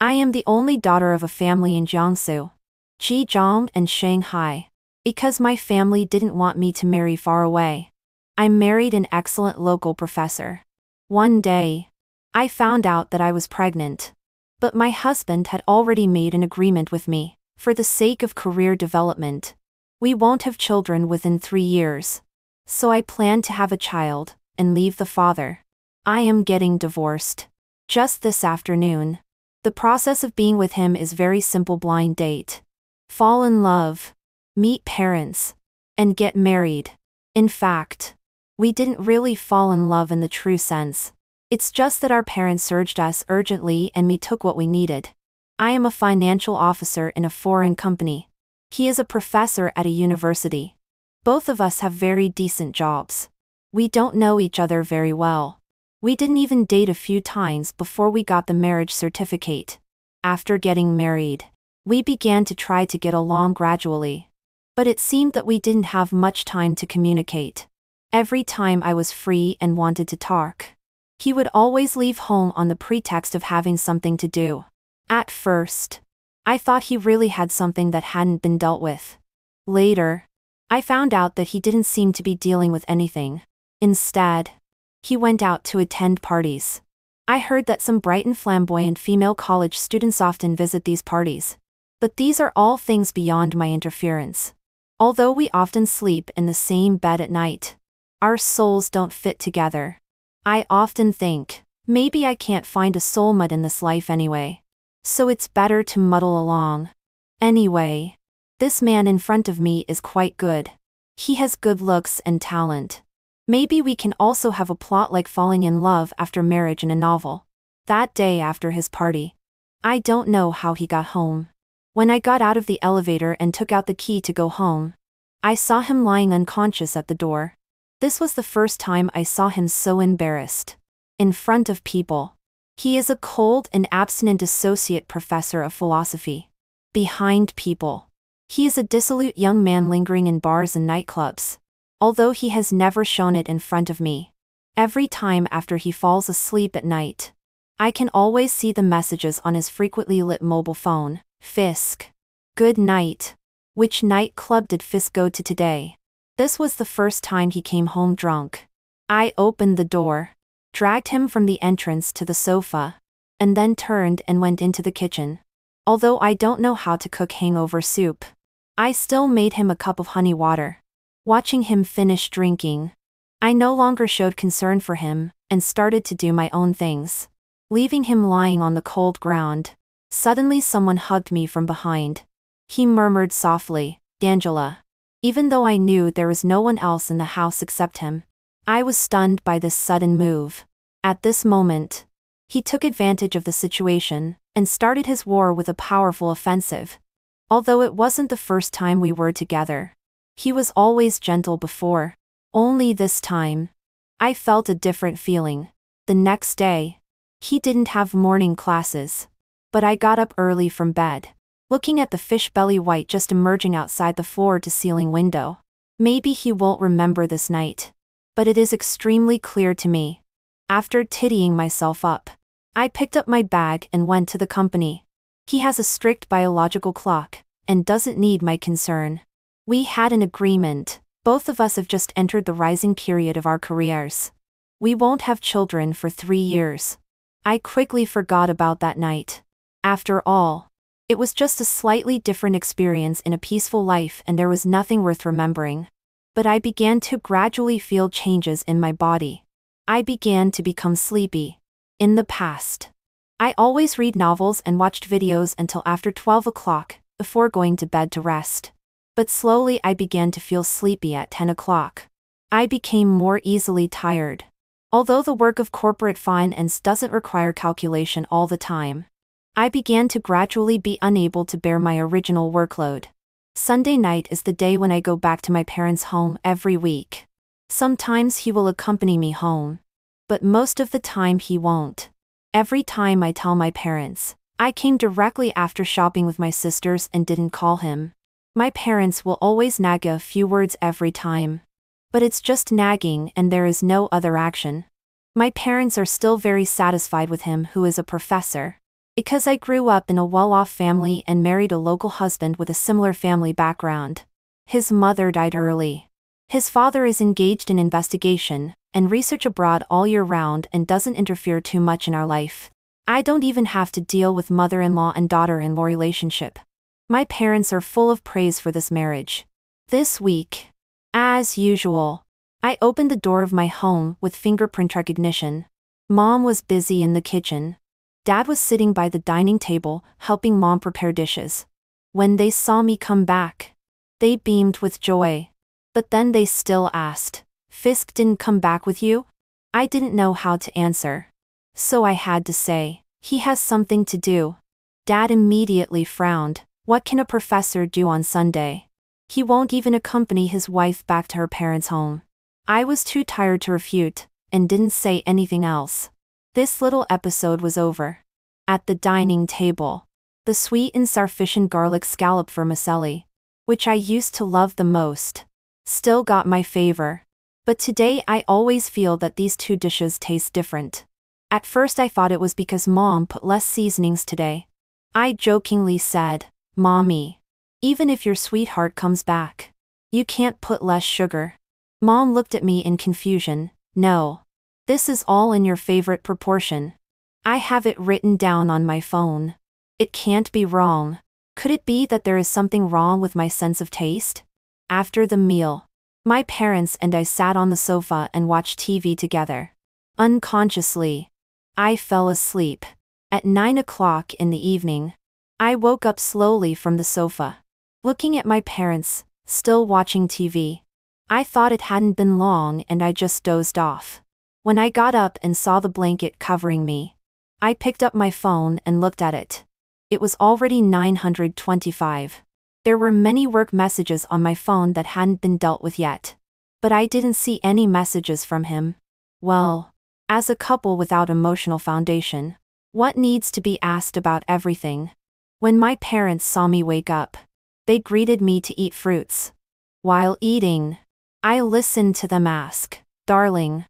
I am the only daughter of a family in Jiangsu, Zhejiang and Shanghai. Because my family didn't want me to marry far away, I married an excellent local professor. One day, I found out that I was pregnant. But my husband had already made an agreement with me, for the sake of career development. We won't have children within 3 years. So I plan to have a child, and leave the father. I am getting divorced. Just this afternoon. The process of being with him is very simple: blind date. Fall in love. Meet parents. And get married. In fact, we didn't really fall in love in the true sense. It's just that our parents urged us urgently and we took what we needed. I am a financial officer in a foreign company. He is a professor at a university. Both of us have very decent jobs. We don't know each other very well. We didn't even date a few times before we got the marriage certificate. After getting married, we began to try to get along gradually. But it seemed that we didn't have much time to communicate. Every time I was free and wanted to talk, he would always leave home on the pretext of having something to do. At first, I thought he really had something that hadn't been dealt with. Later, I found out that he didn't seem to be dealing with anything. Instead, he went out to attend parties. I heard that some bright and flamboyant female college students often visit these parties. But these are all things beyond my interference. Although we often sleep in the same bed at night, our souls don't fit together. I often think, maybe I can't find a soulmate in this life anyway. So it's better to muddle along. Anyway, this man in front of me is quite good. He has good looks and talent. Maybe we can also have a plot like falling in love after marriage in a novel. That day after his party, I don't know how he got home. When I got out of the elevator and took out the key to go home, I saw him lying unconscious at the door. This was the first time I saw him so embarrassed. In front of people. He is a cold and abstinent associate professor of philosophy. Behind people. He is a dissolute young man lingering in bars and nightclubs. Although he has never shown it in front of me. Every time after he falls asleep at night, I can always see the messages on his frequently lit mobile phone. Fisk. Good night. Which nightclub did Fisk go to today? This was the first time he came home drunk. I opened the door, dragged him from the entrance to the sofa, and then turned and went into the kitchen. Although I don't know how to cook hangover soup, I still made him a cup of honey water. Watching him finish drinking, I no longer showed concern for him, and started to do my own things. Leaving him lying on the cold ground, suddenly someone hugged me from behind. He murmured softly, "Angela." Even though I knew there was no one else in the house except him, I was stunned by this sudden move. At this moment, he took advantage of the situation, and started his war with a powerful offensive. Although it wasn't the first time we were together, he was always gentle before. Only this time, I felt a different feeling. The next day, he didn't have morning classes. But I got up early from bed, looking at the fish belly white just emerging outside the floor-to-ceiling window. Maybe he won't remember this night. But it is extremely clear to me. After tiddying myself up, I picked up my bag and went to the company. He has a strict biological clock, and doesn't need my concern. We had an agreement. Both of us have just entered the rising period of our careers. We won't have children for 3 years. I quickly forgot about that night. After all, it was just a slightly different experience in a peaceful life, and there was nothing worth remembering. But I began to gradually feel changes in my body. I began to become sleepy. In the past, I always read novels and watched videos until after 12 o'clock, before going to bed to rest. But slowly I began to feel sleepy at 10 o'clock. I became more easily tired. Although the work of corporate finance doesn't require calculation all the time, I began to gradually be unable to bear my original workload. Sunday night is the day when I go back to my parents' home every week. Sometimes he will accompany me home, but most of the time he won't. Every time I tell my parents, I came directly after shopping with my sisters and didn't call him. My parents will always nag a few words every time. But it's just nagging and there is no other action. My parents are still very satisfied with him, who is a professor. Because I grew up in a well-off family and married a local husband with a similar family background. His mother died early. His father is engaged in investigation and research abroad all year round and doesn't interfere too much in our life. I don't even have to deal with mother-in-law and daughter-in-law relationship. My parents are full of praise for this marriage. This week, as usual, I opened the door of my home with fingerprint recognition. Mom was busy in the kitchen. Dad was sitting by the dining table, helping Mom prepare dishes. When they saw me come back, they beamed with joy. But then they still asked, "Fisk didn't come back with you?" I didn't know how to answer. So I had to say, "He has something to do." Dad immediately frowned. What can a professor do on Sunday? He won't even accompany his wife back to her parents' home. I was too tired to refute, and didn't say anything else. This little episode was over. At the dining table, the sweet and sour fish and garlic scallop vermicelli, which I used to love the most, still got my favor. But today I always feel that these two dishes taste different. At first I thought it was because Mom put less seasonings today. I jokingly said, "Mommy, even if your sweetheart comes back, you can't put less sugar." Mom looked at me in confusion. "No. This is all in your favorite proportion. I have it written down on my phone. It can't be wrong." Could it be that there is something wrong with my sense of taste? After the meal, my parents and I sat on the sofa and watched TV together. Unconsciously, I fell asleep. At 9 o'clock in the evening, I woke up slowly from the sofa, looking at my parents, still watching TV. I thought it hadn't been long and I just dozed off. When I got up and saw the blanket covering me, I picked up my phone and looked at it. It was already 9:25. There were many work messages on my phone that hadn't been dealt with yet. But I didn't see any messages from him. Well, as a couple without emotional foundation, what needs to be asked about everything? When my parents saw me wake up, they greeted me to eat fruits. While eating, I listened to them ask, "Darling,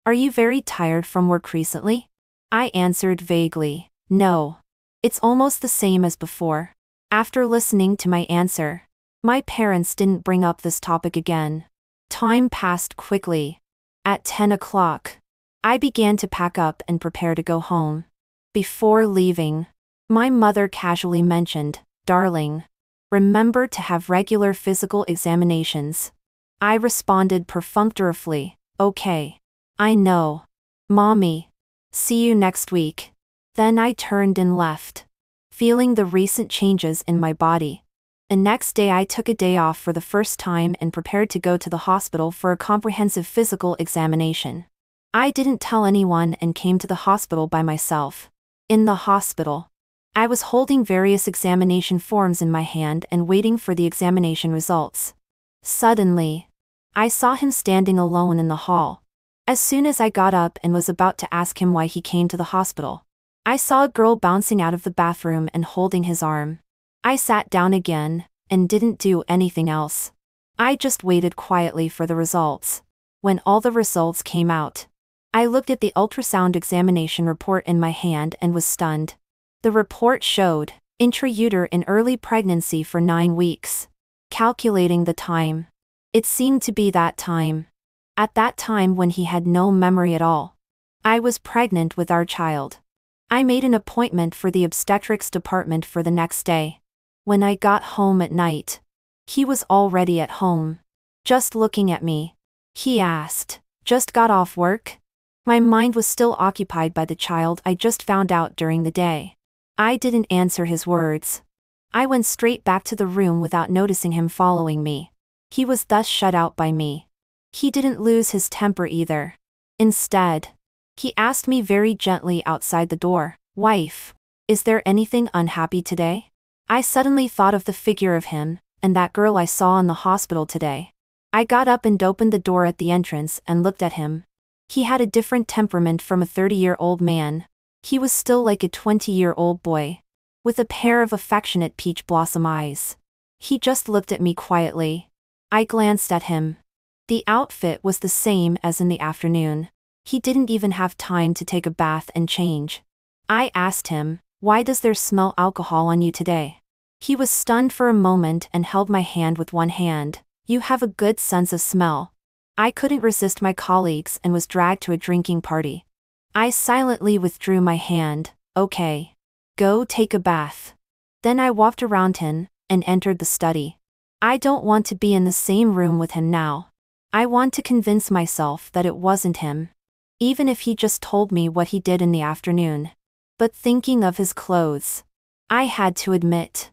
are you very tired from work recently?" I answered vaguely, "No. It's almost the same as before." After listening to my answer, my parents didn't bring up this topic again. Time passed quickly. At 10 o'clock, I began to pack up and prepare to go home. Before leaving, my mother casually mentioned, "Darling, remember to have regular physical examinations." I responded perfunctorily, "Okay. I know. Mommy. See you next week." Then I turned and left, feeling the recent changes in my body. The next day I took a day off for the first time and prepared to go to the hospital for a comprehensive physical examination. I didn't tell anyone and came to the hospital by myself. In the hospital, I was holding various examination forms in my hand and waiting for the examination results. Suddenly, I saw him standing alone in the hall. As soon as I got up and was about to ask him why he came to the hospital, I saw a girl bouncing out of the bathroom and holding his arm. I sat down again, and didn't do anything else. I just waited quietly for the results. When all the results came out, I looked at the ultrasound examination report in my hand and was stunned. The report showed intrauterine early pregnancy for 9 weeks. Calculating the time, it seemed to be that time. At that time when he had no memory at all, I was pregnant with our child. I made an appointment for the obstetrics department for the next day. When I got home at night, he was already at home, just looking at me. He asked, "Just got off work?" My mind was still occupied by the child I just found out during the day. I didn't answer his words. I went straight back to the room without noticing him following me. He was thus shut out by me. He didn't lose his temper either. Instead, he asked me very gently outside the door, "Wife, is there anything unhappy today?" I suddenly thought of the figure of him, and that girl I saw in the hospital today. I got up and opened the door at the entrance and looked at him. He had a different temperament from a 30-year-old man. He was still like a 20-year-old boy, with a pair of affectionate peach blossom eyes. He just looked at me quietly. I glanced at him. The outfit was the same as in the afternoon. He didn't even have time to take a bath and change. I asked him, Why does there smell alcohol on you today? He was stunned for a moment and held my hand with one hand. You have a good sense of smell. I couldn't resist my colleagues and was dragged to a drinking party. I silently withdrew my hand. Okay. Go take a bath. Then I walked around him and entered the study. I don't want to be in the same room with him now. I want to convince myself that it wasn't him. Even if he just told me what he did in the afternoon. But thinking of his clothes, I had to admit,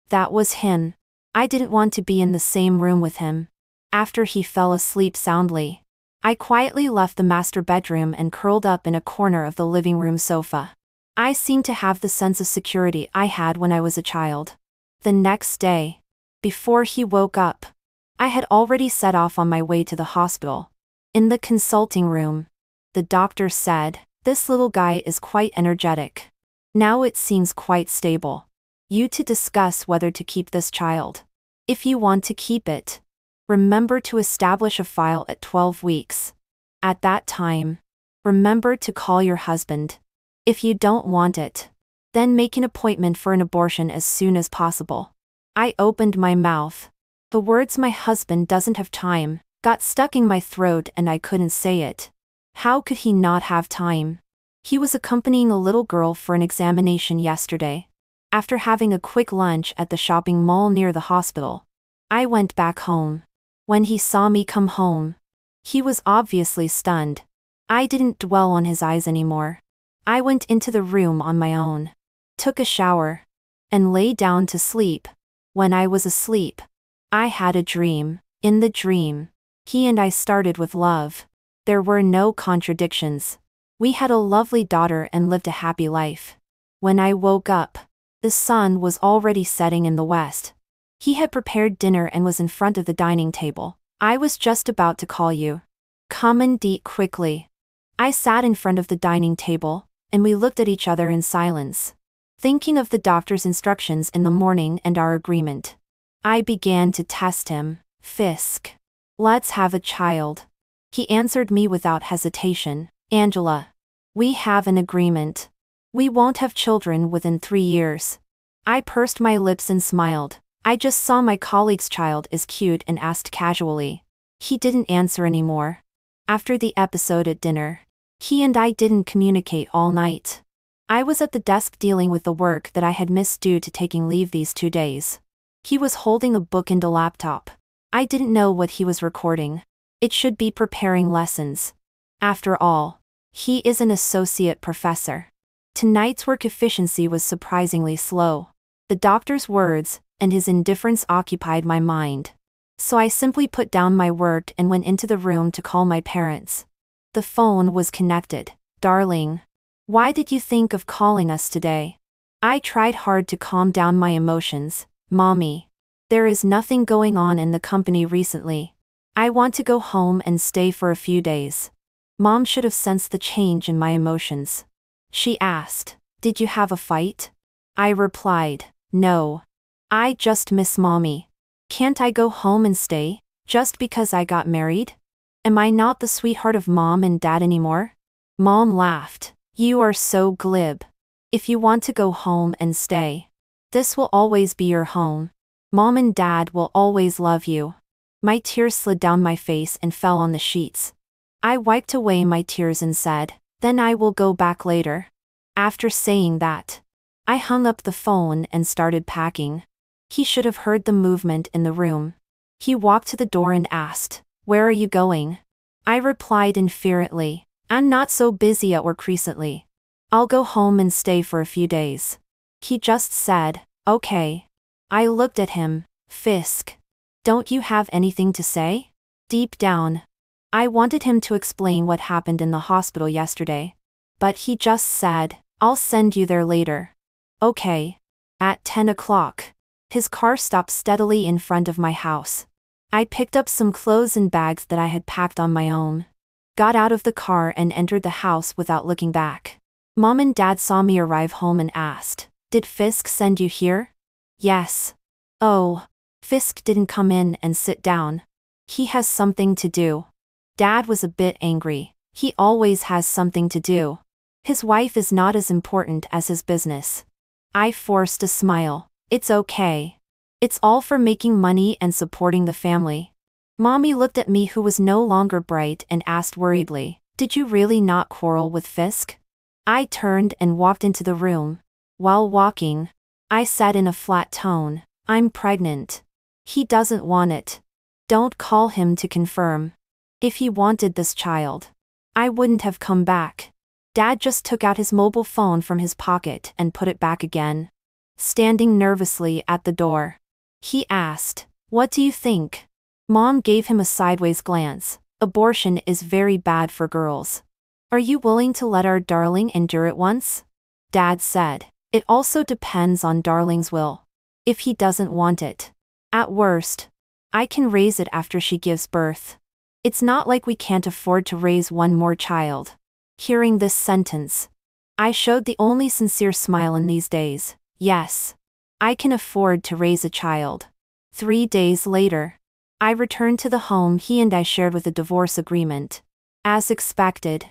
that was him. I didn't want to be in the same room with him. After he fell asleep soundly, I quietly left the master bedroom and curled up in a corner of the living room sofa. I seemed to have the sense of security I had when I was a child. The next day, before he woke up, I had already set off on my way to the hospital. In the consulting room, the doctor said, "This little guy is quite energetic. Now it seems quite stable. You to discuss whether to keep this child. If you want to keep it, remember to establish a file at 12 weeks. At that time, remember to call your husband. If you don't want it, then make an appointment for an abortion as soon as possible." I opened my mouth. The words "my husband doesn't have time" got stuck in my throat and I couldn't say it. How could he not have time? He was accompanying a little girl for an examination yesterday. After having a quick lunch at the shopping mall near the hospital, I went back home. When he saw me come home, he was obviously stunned. I didn't dwell on his eyes anymore. I went into the room on my own, took a shower, and lay down to sleep. When I was asleep, I had a dream. In the dream, he and I started with love. There were no contradictions. We had a lovely daughter and lived a happy life. When I woke up, the sun was already setting in the west. He had prepared dinner and was in front of the dining table. "I was just about to call you. Come and eat quickly." I sat in front of the dining table, and we looked at each other in silence, thinking of the doctor's instructions in the morning and our agreement. I began to test him. "Fisk, let's have a child." He answered me without hesitation. "Angela, we have an agreement. We won't have children within 3 years." I pursed my lips and smiled. I just saw my colleague's child is cute and asked casually. He didn't answer anymore. After the episode at dinner, he and I didn't communicate all night. I was at the desk dealing with the work that I had missed due to taking leave these 2 days. He was holding a book and a laptop. I didn't know what he was recording. It should be preparing lessons. After all, he is an associate professor. Tonight's work efficiency was surprisingly slow. The doctor's words and his indifference occupied my mind. So I simply put down my work and went into the room to call my parents. The phone was connected. "Darling, why did you think of calling us today?" I tried hard to calm down my emotions. "Mommy, there is nothing going on in the company recently. I want to go home and stay for a few days." Mom should have sensed the change in my emotions. She asked, "Did you have a fight?" I replied, "No. I just miss Mommy. Can't I go home and stay, just because I got married? Am I not the sweetheart of Mom and Dad anymore?" Mom laughed. "You are so glib. If you want to go home and stay, this will always be your home. Mom and Dad will always love you." My tears slid down my face and fell on the sheets. I wiped away my tears and said, "Then I will go back later." After saying that, I hung up the phone and started packing. He should have heard the movement in the room. He walked to the door and asked, "Where are you going?" I replied infuriately, "I'm not so busy at work recently. I'll go home and stay for a few days." He just said, "Okay." I looked at him. "Fisk, don't you have anything to say?" Deep down, I wanted him to explain what happened in the hospital yesterday. But he just said, "I'll send you there later." Okay. At 10 o'clock, his car stopped steadily in front of my house. I picked up some clothes and bags that I had packed on my own, got out of the car and entered the house without looking back. Mom and Dad saw me arrive home and asked, "Did Fisk send you here?" "Yes." "Oh, Fisk didn't come in and sit down. He has something to do." Dad was a bit angry. He always has something to do. His wife is not as important as his business. I forced a smile. It's okay. It's all for making money and supporting the family. Mommy looked at me, who was no longer bright, and asked worriedly, "Did you really not quarrel with Fisk?" I turned and walked into the room. While walking, I said in a flat tone, "I'm pregnant. He doesn't want it. Don't call him to confirm. If he wanted this child, I wouldn't have come back." Dad just took out his mobile phone from his pocket and put it back again. Standing nervously at the door, he asked, "What do you think?" Mom gave him a sideways glance. "Abortion is very bad for girls. Are you willing to let our darling endure it once?" Dad said, "It also depends on darling's will. If he doesn't want it, at worst, I can raise it after she gives birth. It's not like we can't afford to raise one more child." Hearing this sentence, I showed the only sincere smile in these days. Yes, I can afford to raise a child. 3 days later, I returned to the home he and I shared with a divorce agreement. As expected,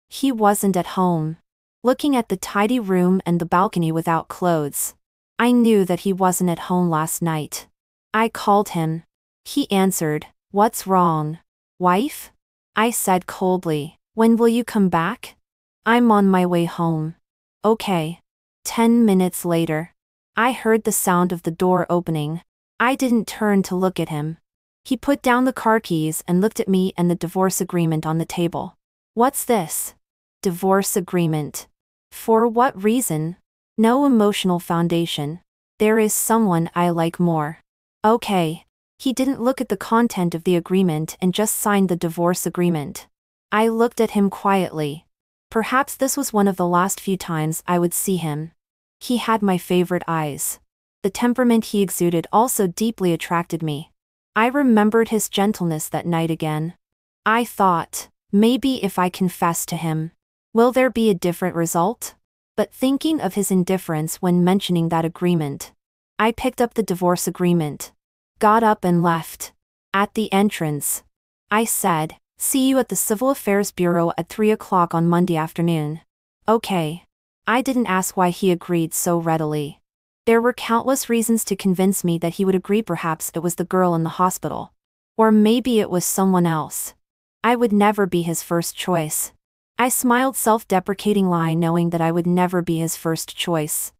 he wasn't at home. Looking at the tidy room and the balcony without clothes, I knew that he wasn't at home last night. I called him. He answered, "What's wrong, wife?" I said coldly, "When will you come back?" "I'm on my way home." "Okay." 10 minutes later, I heard the sound of the door opening. I didn't turn to look at him. He put down the car keys and looked at me and the divorce agreement on the table. "What's this?" "Divorce agreement." "For what reason?" "No emotional foundation. There is someone I like more." "Okay." He didn't look at the content of the agreement and just signed the divorce agreement. I looked at him quietly. Perhaps this was one of the last few times I would see him. He had my favorite eyes. The temperament he exuded also deeply attracted me. I remembered his gentleness that night again. I thought, maybe if I confess to him, will there be a different result? But thinking of his indifference when mentioning that agreement, I picked up the divorce agreement, got up and left. At the entrance, I said, "See you at the Civil Affairs Bureau at 3 o'clock on Monday afternoon." "Okay." I didn't ask why he agreed so readily. There were countless reasons to convince me that he would agree. Perhaps it was the girl in the hospital. Or maybe it was someone else. I would never be his first choice. I smiled self-deprecating lie, knowing that I would never be his first choice.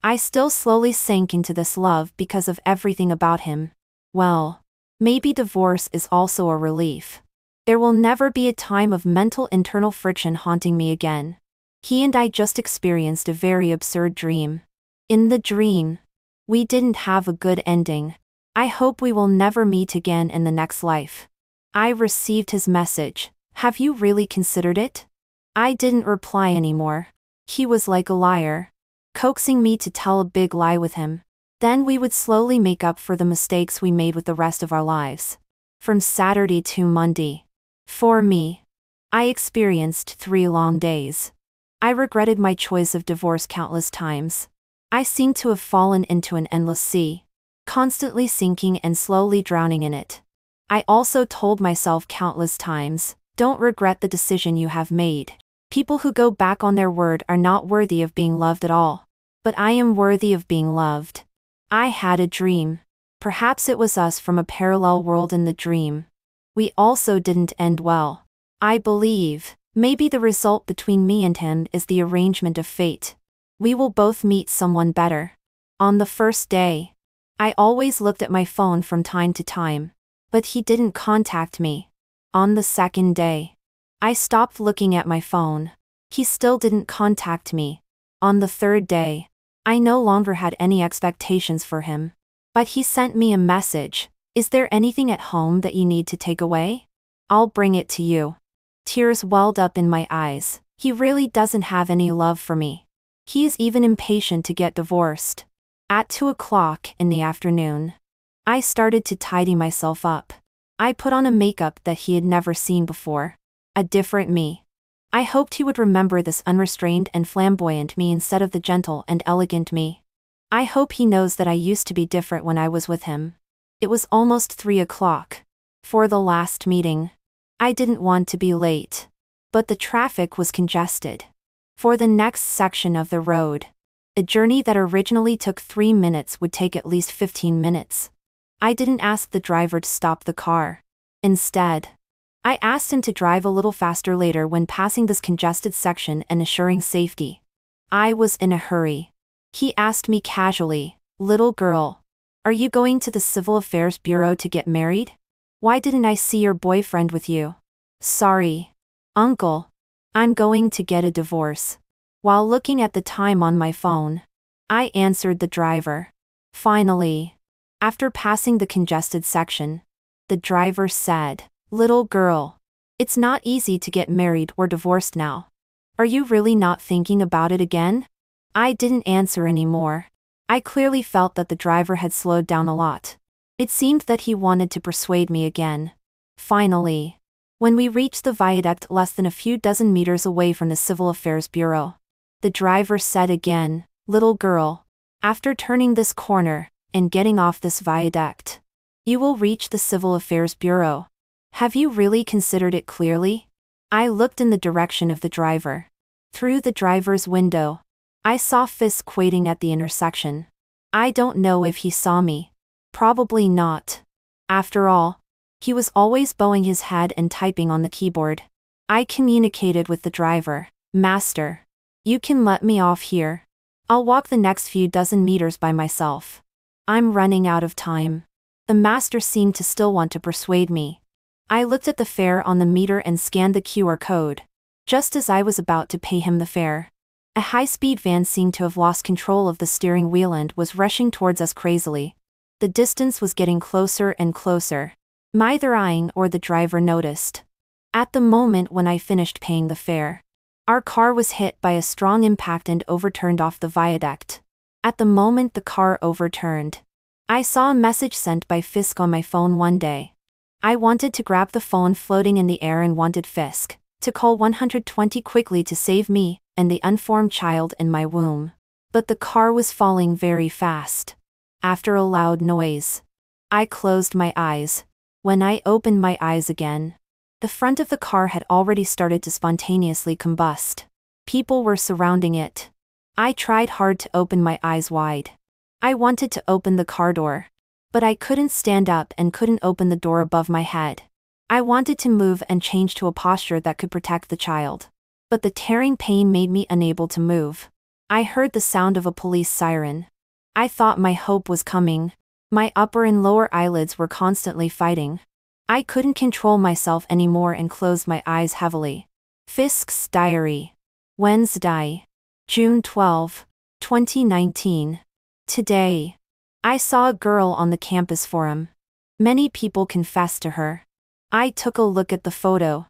I still slowly sank into this love because of everything about him. Well, maybe divorce is also a relief. There will never be a time of mental internal friction haunting me again. He and I just experienced a very absurd dream. In the dream, we didn't have a good ending. I hope we will never meet again in the next life. I received his message. "Have you really considered it?" I didn't reply anymore. He was like a liar, coaxing me to tell a big lie with him. Then we would slowly make up for the mistakes we made with the rest of our lives. From Saturday to Monday, for me, I experienced 3 long days. I regretted my choice of divorce countless times. I seemed to have fallen into an endless sea, constantly sinking and slowly drowning in it. I also told myself countless times, "Don't regret the decision you have made." People who go back on their word are not worthy of being loved at all. But I am worthy of being loved. I had a dream. Perhaps it was us from a parallel world in the dream. We also didn't end well. I believe, maybe the result between me and him is the arrangement of fate. We will both meet someone better. On the first day, I always looked at my phone from time to time, but he didn't contact me. On the second day, I stopped looking at my phone. He still didn't contact me. On the third day, I no longer had any expectations for him. But he sent me a message. "Is there anything at home that you need to take away? I'll bring it to you." Tears welled up in my eyes. He really doesn't have any love for me. He is even impatient to get divorced. At 2 o'clock in the afternoon, I started to tidy myself up. I put on a makeup that he had never seen before. A different me. I hoped he would remember this unrestrained and flamboyant me instead of the gentle and elegant me. I hope he knows that I used to be different when I was with him. It was almost 3 o'clock. For the last meeting, I didn't want to be late. But the traffic was congested. For the next section of the road, A journey that originally took 3 minutes would take at least 15 minutes. I didn't ask the driver to stop the car. Instead, I asked him to drive a little faster later when passing this congested section and assuring safety. I was in a hurry. He asked me casually, "Little girl, are you going to the Civil Affairs Bureau to get married? Why didn't I see your boyfriend with you?" "Sorry, uncle. I'm going to get a divorce." While looking at the time on my phone, I answered the driver. Finally, after passing the congested section, the driver said, "Little girl, it's not easy to get married or divorced now. Are you really not thinking about it again?" I didn't answer anymore. I clearly felt that the driver had slowed down a lot. It seemed that he wanted to persuade me again. Finally, when we reached the viaduct less than a few dozen meters away from the Civil Affairs Bureau, the driver said again, "Little girl, after turning this corner and getting off this viaduct, you will reach the Civil Affairs Bureau. Have you really considered it clearly?" I looked in the direction of the driver. Through the driver's window, I saw Fisk waiting at the intersection. I don't know if he saw me. Probably not. After all, he was always bowing his head and typing on the keyboard. I communicated with the driver, "Master, you can let me off here. I'll walk the next few dozen meters by myself. I'm running out of time." The master seemed to still want to persuade me. I looked at the fare on the meter and scanned the QR code. Just as I was about to pay him the fare, a high-speed van seemed to have lost control of the steering wheel and was rushing towards us crazily. The distance was getting closer and closer. Neither I or the driver noticed. At the moment when I finished paying the fare, our car was hit by a strong impact and overturned off the viaduct. At the moment the car overturned, I saw a message sent by Fisk on my phone one day. I wanted to grab the phone floating in the air and wanted Fisk to call 120 quickly to save me and the unformed child in my womb. But the car was falling very fast. After a loud noise, I closed my eyes. When I opened my eyes again, the front of the car had already started to spontaneously combust. People were surrounding it. I tried hard to open my eyes wide. I wanted to open the car door, but I couldn't stand up and couldn't open the door above my head. I wanted to move and change to a posture that could protect the child, but the tearing pain made me unable to move. I heard the sound of a police siren. I thought my hope was coming. My upper and lower eyelids were constantly fighting. I couldn't control myself anymore and closed my eyes heavily. Fisk's diary. Wednesday, June 12, 2019. Today, I saw a girl on the campus forum. Many people confessed to her. I took a look at the photo.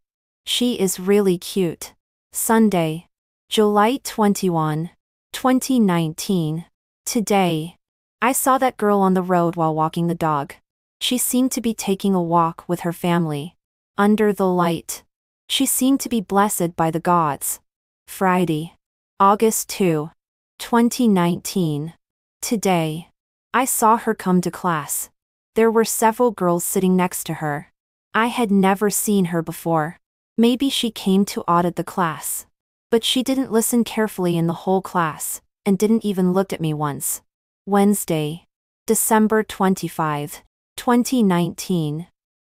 She is really cute. Sunday, July 21, 2019. Today, I saw that girl on the road while walking the dog. She seemed to be taking a walk with her family. Under the light, she seemed to be blessed by the gods. Friday, August 2, 2019. Today, I saw her come to class. There were several girls sitting next to her. I had never seen her before. Maybe she came to audit the class. But she didn't listen carefully in the whole class, and didn't even look at me once. Wednesday, December 25, 2019.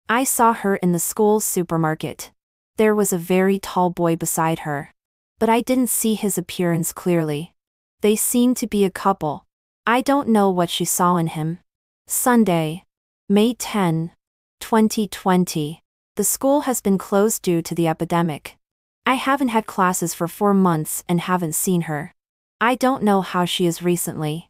I saw her in the school's supermarket. There was a very tall boy beside her, but I didn't see his appearance clearly. They seemed to be a couple. I don't know what she saw in him. Sunday, May 10, 2020. The school has been closed due to the epidemic. I haven't had classes for 4 months and haven't seen her. I don't know how she is recently.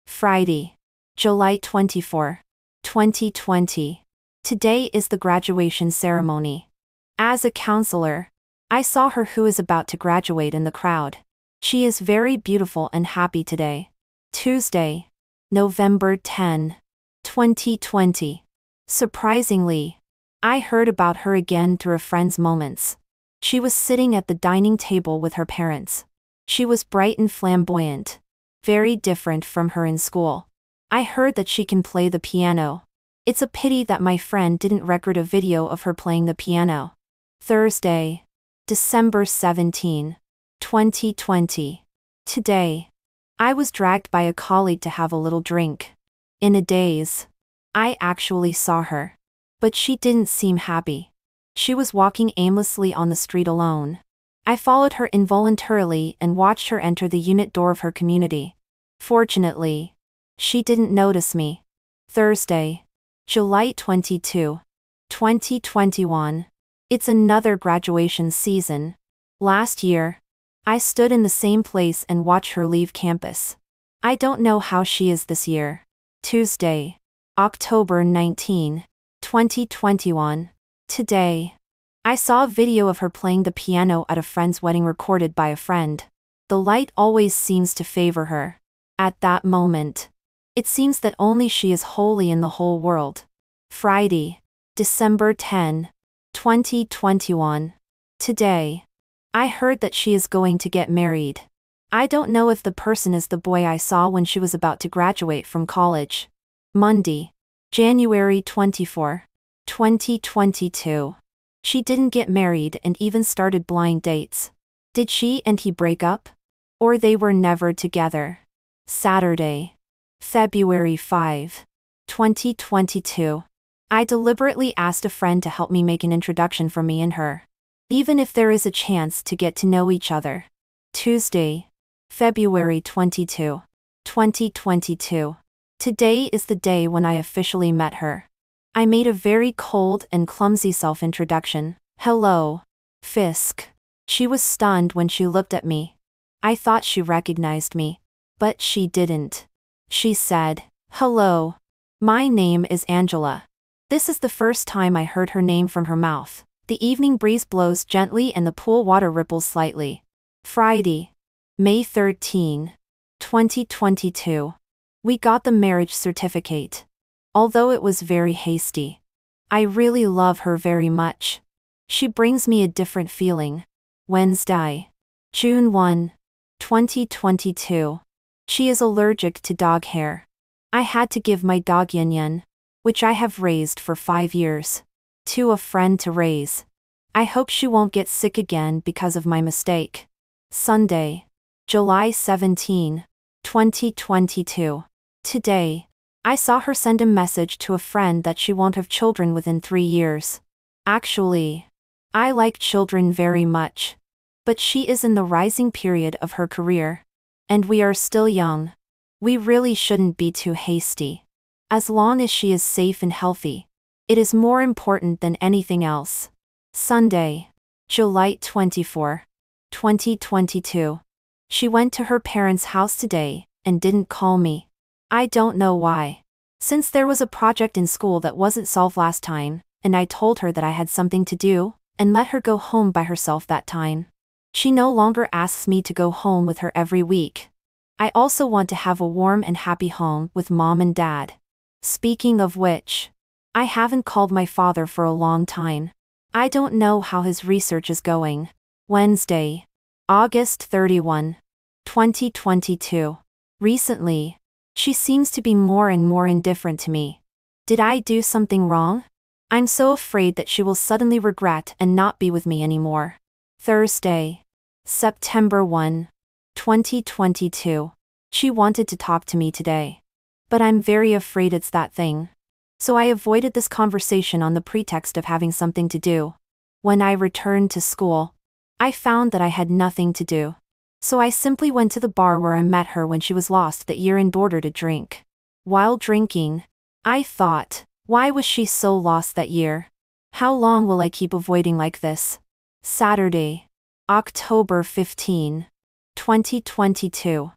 Friday, July 24, 2020. Today is the graduation ceremony. As a counselor, I saw her who is about to graduate in the crowd. She is very beautiful and happy today. Tuesday, November 10, 2020. Surprisingly, I heard about her again through a friend's moments. She was sitting at the dining table with her parents. She was bright and flamboyant, very different from her in school. I heard that she can play the piano. It's a pity that my friend didn't record a video of her playing the piano. Thursday, December 17, 2020. Today, I was dragged by a colleague to have a little drink. In a daze. I actually saw her. But she didn't seem happy. She was walking aimlessly on the street alone. I followed her involuntarily and watched her enter the unit door of her community. Fortunately, she didn't notice me. Thursday, July 22, 2021. It's another graduation season. Last year, I stood in the same place and watched her leave campus. I don't know how she is this year. Tuesday, October 19, 2021. Today, I saw a video of her playing the piano at a friend's wedding recorded by a friend. The light always seems to favor her. At that moment, it seems that only she is holy in the whole world. Friday, December 10, 2021. Today, I heard that she is going to get married. I don't know if the person is the boy I saw when she was about to graduate from college. Monday, January 24, 2022. She didn't get married and even started blind dates. Did she and he break up? Or they were never together? Saturday, February 5, 2022. I deliberately asked a friend to help me make an introduction for me and her. Even if there is a chance to get to know each other. Tuesday, February 22, 2022. Today is the day when I officially met her. I made a very cold and clumsy self-introduction. Hello, Fisk. She was stunned when she looked at me. I thought she recognized me, but she didn't. She said, "Hello. My name is Angela." This is the first time I heard her name from her mouth. The evening breeze blows gently and the pool water ripples slightly. Friday, May 13, 2022. We got the marriage certificate. Although it was very hasty. I really love her very much. She brings me a different feeling. Wednesday, June 1, 2022. She is allergic to dog hair. I had to give my dog Yin Yin, which I have raised for 5 years, to a friend to raise. I hope she won't get sick again because of my mistake. Sunday, July 17, 2022. Today, I saw her send a message to a friend that she won't have children within 3 years. Actually, I like children very much. But she is in the rising period of her career. And we are still young. We really shouldn't be too hasty. As long as she is safe and healthy, it is more important than anything else. Sunday, July 24, 2022. She went to her parents' house today and didn't call me. I don't know why. Since there was a project in school that wasn't solved last time, and I told her that I had something to do, and let her go home by herself that time. She no longer asks me to go home with her every week. I also want to have a warm and happy home with mom and dad. Speaking of which, I haven't called my father for a long time. I don't know how his research is going. Wednesday, August 31, 2022. Recently, she seems to be more and more indifferent to me. Did I do something wrong? I'm so afraid that she will suddenly regret and not be with me anymore. Thursday, September 1, 2022. She wanted to talk to me today. But I'm very afraid it's that thing. So I avoided this conversation on the pretext of having something to do. When I returned to school, I found that I had nothing to do. So I simply went to the bar where I met her when she was lost that year and ordered a drink. While drinking, I thought, why was she so lost that year? How long will I keep avoiding like this? Saturday, October 15, 2022.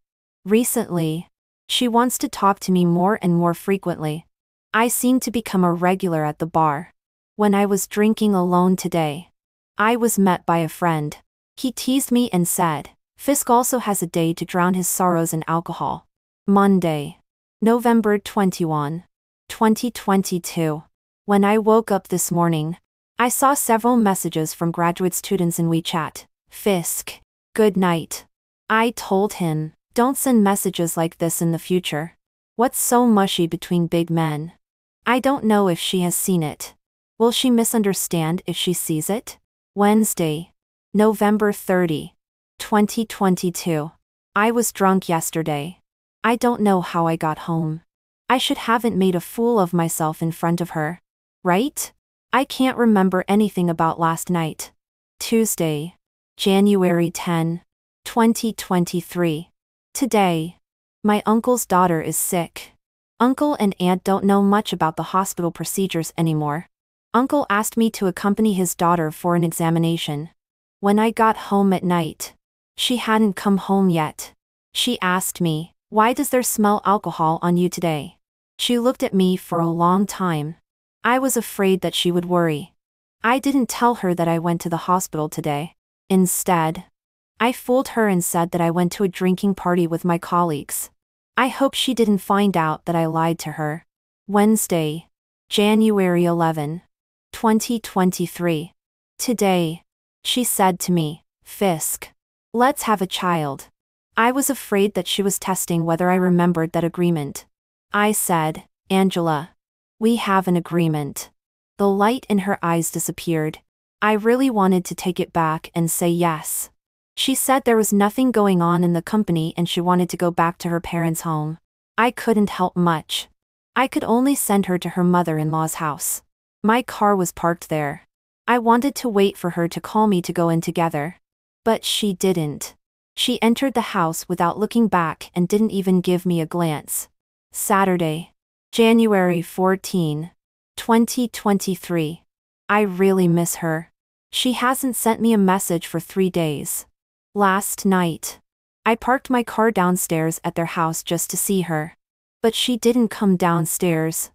Recently, she wants to talk to me more and more frequently. I seem to become a regular at the bar. When I was drinking alone today, I was met by a friend. He teased me and said, Fisk also has a day to drown his sorrows in alcohol. Monday, November 21, 2022. When I woke up this morning, I saw several messages from graduate students in WeChat. Fisk, good night. I told him, don't send messages like this in the future. What's so mushy between big men? I don't know if she has seen it. Will she misunderstand if she sees it? Wednesday, November 30, 2022. I was drunk yesterday. I don't know how I got home. I should haven't made a fool of myself in front of her. Right? I can't remember anything about last night. Tuesday, January 10, 2023. Today, my uncle's daughter is sick. Uncle and aunt don't know much about the hospital procedures anymore. Uncle asked me to accompany his daughter for an examination. When I got home at night, she hadn't come home yet. She asked me, "Why does there smell alcohol on you today?" She looked at me for a long time. I was afraid that she would worry. I didn't tell her that I went to the hospital today. Instead, I fooled her and said that I went to a drinking party with my colleagues. I hope she didn't find out that I lied to her. Wednesday, January 11, 2023. Today, she said to me, "Fisk, let's have a child." I was afraid that she was testing whether I remembered that agreement. I said, "Angela, we have an agreement." The light in her eyes disappeared. I really wanted to take it back and say yes. She said there was nothing going on in the company and she wanted to go back to her parents' home. I couldn't help much. I could only send her to her mother-in-law's house. My car was parked there. I wanted to wait for her to call me to go in together. But she didn't. She entered the house without looking back and didn't even give me a glance. Saturday, January 14, 2023. I really miss her. She hasn't sent me a message for 3 days. Last night, I parked my car downstairs at their house just to see her. But she didn't come downstairs.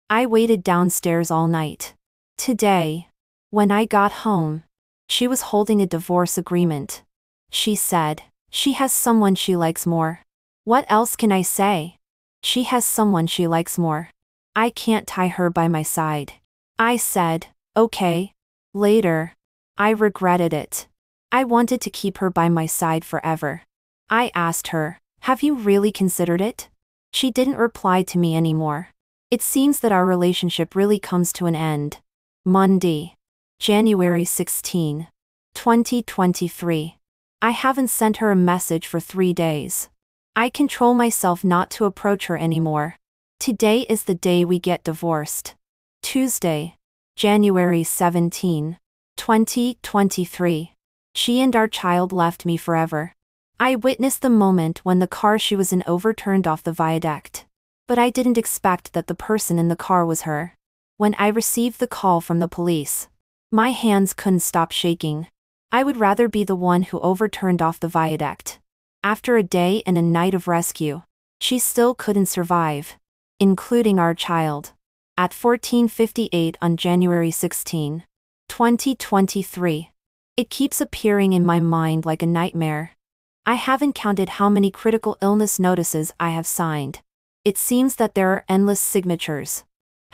I waited downstairs all night. Today, when I got home, she was holding a divorce agreement. She said, she has someone she likes more. What else can I say? She has someone she likes more. I can't tie her by my side. I said, okay. Later, I regretted it. I wanted to keep her by my side forever. I asked her, "Have you really considered it?" She didn't reply to me anymore. It seems that our relationship really comes to an end. Monday, January 16, 2023. I haven't sent her a message for 3 days. I control myself not to approach her anymore. Today is the day we get divorced. Tuesday, January 17, 2023. She and our child left me forever. I witnessed the moment when the car she was in overturned off the viaduct. But I didn't expect that the person in the car was her. When I received the call from the police, my hands couldn't stop shaking. I would rather be the one who overturned off the viaduct. After a day and a night of rescue, she still couldn't survive, including our child. At 14:58 on January 16, 2023. It keeps appearing in my mind like a nightmare. I haven't counted how many critical illness notices I have signed. It seems that there are endless signatures.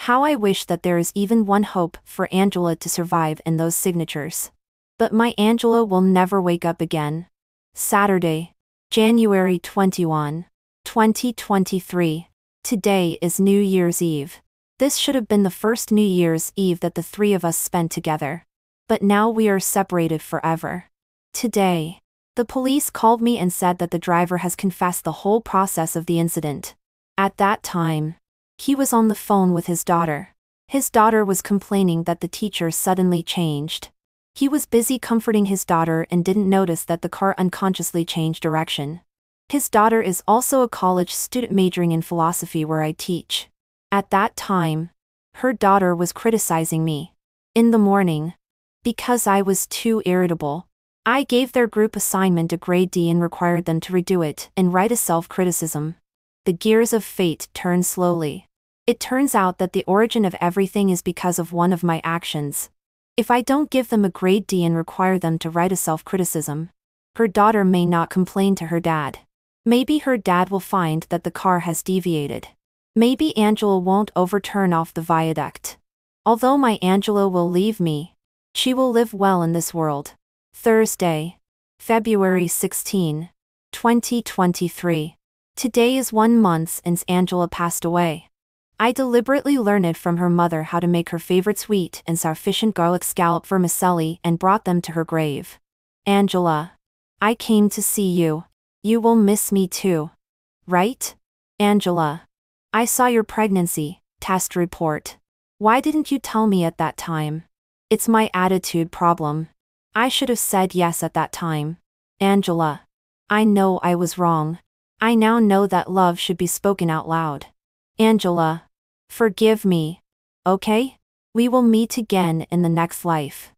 How I wish that there is even one hope for Angela to survive in those signatures. But my Angela will never wake up again. Saturday, January 21, 2023. Today is New Year's Eve. This should have been the first New Year's Eve that the three of us spent together. But now we are separated forever. Today, the police called me and said that the driver has confessed the whole process of the incident. At that time, he was on the phone with his daughter. His daughter was complaining that the teacher suddenly changed. He was busy comforting his daughter and didn't notice that the car unconsciously changed direction. His daughter is also a college student majoring in philosophy where I teach. At that time, her daughter was criticizing me. In the morning, because I was too irritable, I gave their group assignment a grade D and required them to redo it and write a self-criticism. The gears of fate turn slowly. It turns out that the origin of everything is because of one of my actions. If I don't give them a grade D and require them to write a self-criticism, her daughter may not complain to her dad. Maybe her dad will find that the car has deviated. Maybe Angela won't overturn off the viaduct. Although my Angela will leave me, she will live well in this world. Thursday, February 16, 2023. Today is 1 month since Angela passed away. I deliberately learned from her mother how to make her favorite sweet and sufficient garlic scallop vermicelli and brought them to her grave. Angela, I came to see you. You will miss me too. Right? Angela. I saw your pregnancy test report. Why didn't you tell me at that time? It's my attitude problem. I should have said yes at that time. Angela. I know I was wrong. I now know that love should be spoken out loud. Angela. Forgive me. Okay? We will meet again in the next life.